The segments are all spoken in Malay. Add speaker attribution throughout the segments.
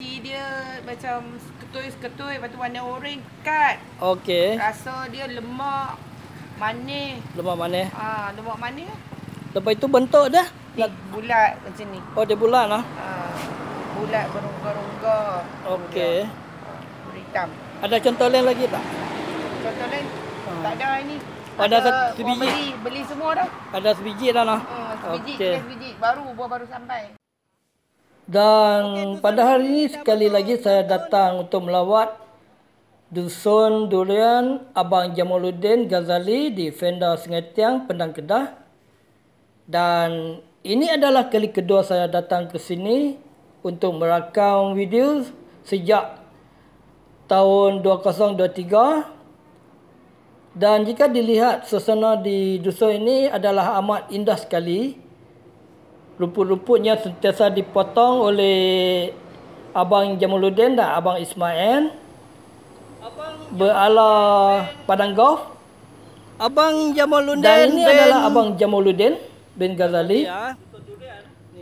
Speaker 1: Dia macam seketui-seketui, lepas tu warna oren kat.
Speaker 2: Okey.
Speaker 1: Rasa dia lemak, manis.
Speaker 2: Lemak manis.
Speaker 1: Lemak manis.
Speaker 2: Lepas itu bentuk dia
Speaker 1: bulat macam ni.
Speaker 2: Oh, dia bulat lah.
Speaker 1: Bulat berongga-rongga.
Speaker 2: Okey.
Speaker 1: Hitam.
Speaker 2: Ada contoh lain lagi tak?
Speaker 1: Contoh lain? Tak ada ini.
Speaker 2: Ada sebiji.
Speaker 1: Beli semua dah.
Speaker 2: Ada sebiji dah lah.
Speaker 1: Sebiji. Buah baru sampai.
Speaker 2: Dan pada hari ini sekali lagi saya datang untuk melawat Dusun Durian Abang Jamaluddin Ghazali di Fenda Sungai Tiang, Pendang, Kedah. Dan ini adalah kali kedua saya datang ke sini untuk merakam video sejak tahun 2023. Dan jika dilihat suasana di dusun ini adalah amat indah sekali. Rumput-rumputnya sentiasa dipotong oleh Abang Jamaluddin dan Abang Ismail berala padang golf. Abang Jamaluddin dan ini adalah Abang Jamaluddin bin Ghazali,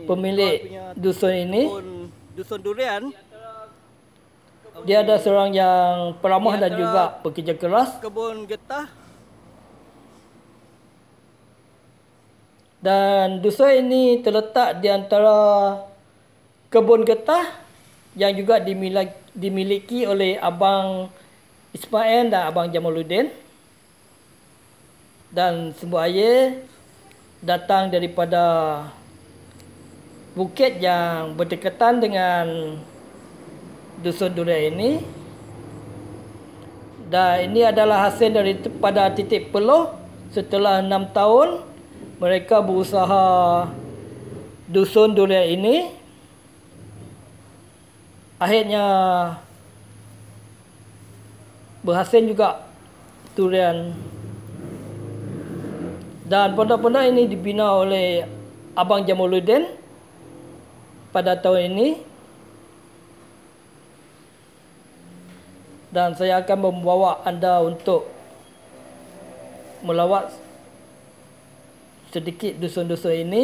Speaker 2: pemilik dusun ini. Dusun Durian. Dia ada seorang yang peramah dan juga pekerja keras. Kebun getah. Dan dusun ini terletak di antara kebun getah yang juga dimiliki oleh Abang Ismail dan Abang Jamaluddin. Dan sumber air datang daripada bukit yang berdekatan dengan dusun durian ini. Dan ini adalah hasil daripada titik peluh setelah 6 tahun mereka berusaha dusun durian ini. Akhirnya berhasil juga durian. Dan pondok-pondok ini dibina oleh Abang Jamaluddin pada tahun ini. Dan saya akan membawa anda untuk melawat sedikit dusun-dusun ini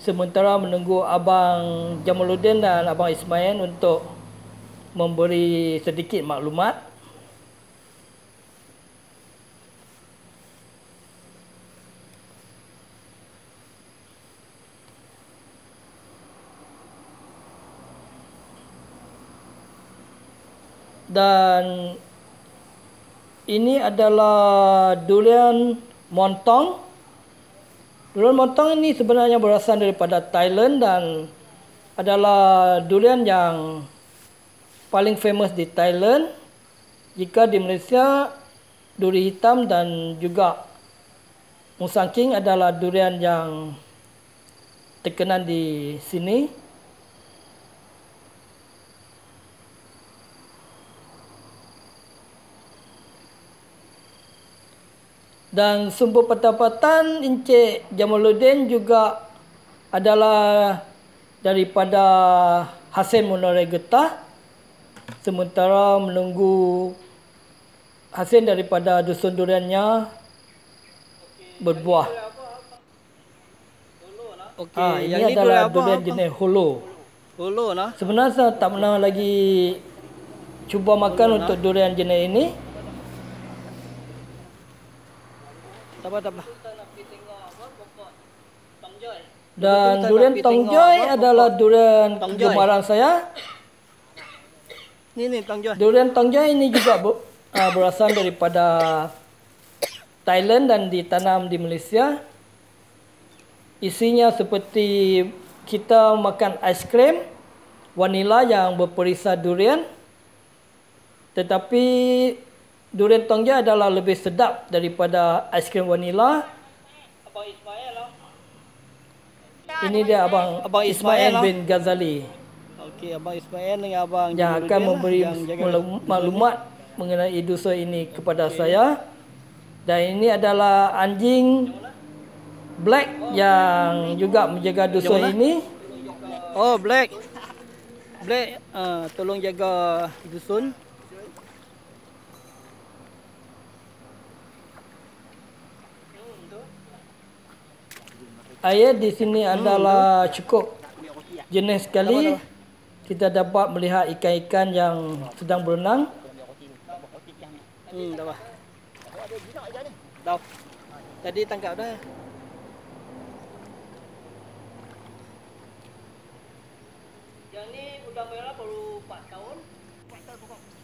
Speaker 2: sementara menunggu Abang Jamaluddin dan Abang Ismail untuk memberi sedikit maklumat. Dan ini adalah durian montong. Durian montong ini sebenarnya berasal daripada Thailand dan adalah durian yang paling famous di Thailand. Jika di Malaysia, duri hitam dan juga Musang King adalah durian yang terkenal di sini. Dan sumber pendapatan Encik Jamaluddin juga adalah daripada hasil menoreh getah sementara menunggu hasil daripada dusun duriannya berbuah. Ini adalah durian jenis holo. Holo lah. Sebenarnya saya tak pernah lagi cuba makan untuk durian jenis ini. Tak apa. Dan durian tongjoy adalah durian kegemaran saya. Ini tongjoy. Durian tongjoy ini juga berasal daripada Thailand dan ditanam di Malaysia. Isinya seperti kita makan aiskrim vanila yang berperisa durian. Tetapi durian tongjoy adalah lebih sedap daripada aiskrim vanila. Abang Ismail lah. Ini dia Abang Ismail bin Ghazali. Okey, Abang Ismail dengan Abang yang akan memberi maklumat mengenai dusun ini kepada saya. Dan ini adalah anjing Black yang juga menjaga dusun ini. Oh, Black. Tolong jaga dusun. Air di sini adalah cukup jenis sekali. kita dapat melihat ikan-ikan yang sedang berenang. Dah. Dah. Tadi tangkap dah. Yang ni udang merah baru 4 tahun.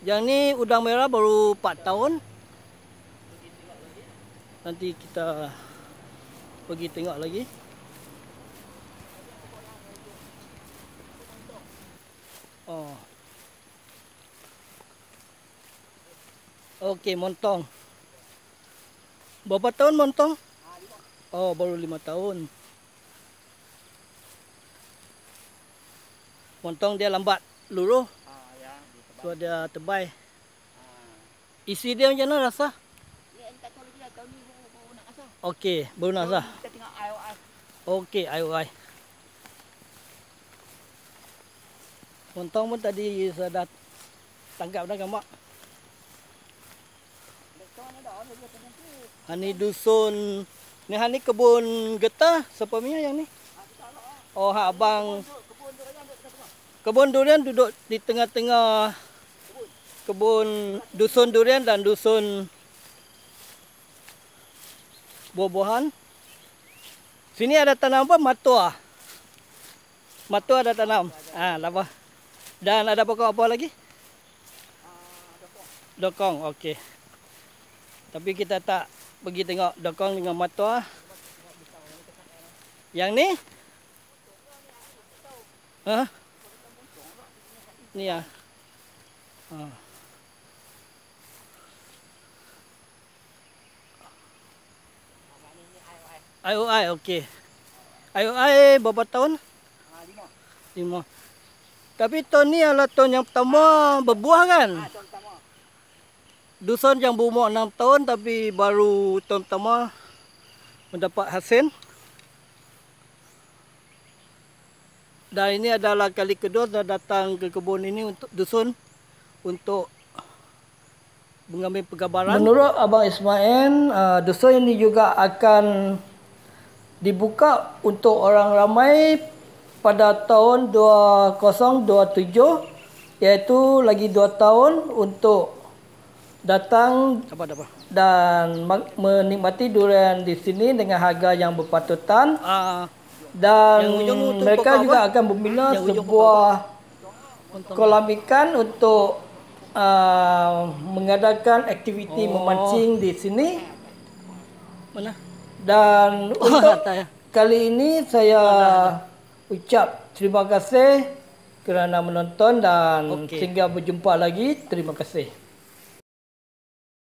Speaker 2: Yang ni udang merah baru 4 tahun. Nanti kita pergi tengok lagi. Oh. Okey, montong. Berapa tahun montong? Oh, baru 5 tahun. Montong dia lambat luruh. So dia tebal. Isi dia macam mana rasa? Okey, baru nak rasa. Okey, air. Montong pun tadi saya dah tangkap dah gamak. Ini dusun. Ni kebun getah siapa punya yang ni? Oh, hak abang. Kebun durian duduk di tengah-tengah kebun dusun durian dan dusun buah-buahan. Sini ada tanam apa? Matua. Matua ada tanam. Lapa. Dan ada pokok apa lagi? Dokong, okey. Tapi kita tak pergi tengok dokong dengan matua. Yang ni? Ni ya. IOI, okey. IOI berapa tahun? 5. Tapi tahun ni adalah tahun yang pertama berbuah kan? Dusun yang berumur 6 tahun tapi baru tahun pertama mendapat hasil. Dan ini adalah kali kedua saya datang ke kebun ini untuk dusun untuk mengambil penggambaran. Menurut Abang Ismail, dusun ini juga akan dibuka untuk orang ramai pada tahun 2027, iaitu lagi 2 tahun untuk datang dan menikmati durian di sini dengan harga yang berpatutan. Dan mereka juga akan membina sebuah kolam ikan untuk mengadakan aktiviti memancing di sini. Dan untuk kali ini saya ucap terima kasih kerana menonton dan sehingga berjumpa lagi. Terima kasih.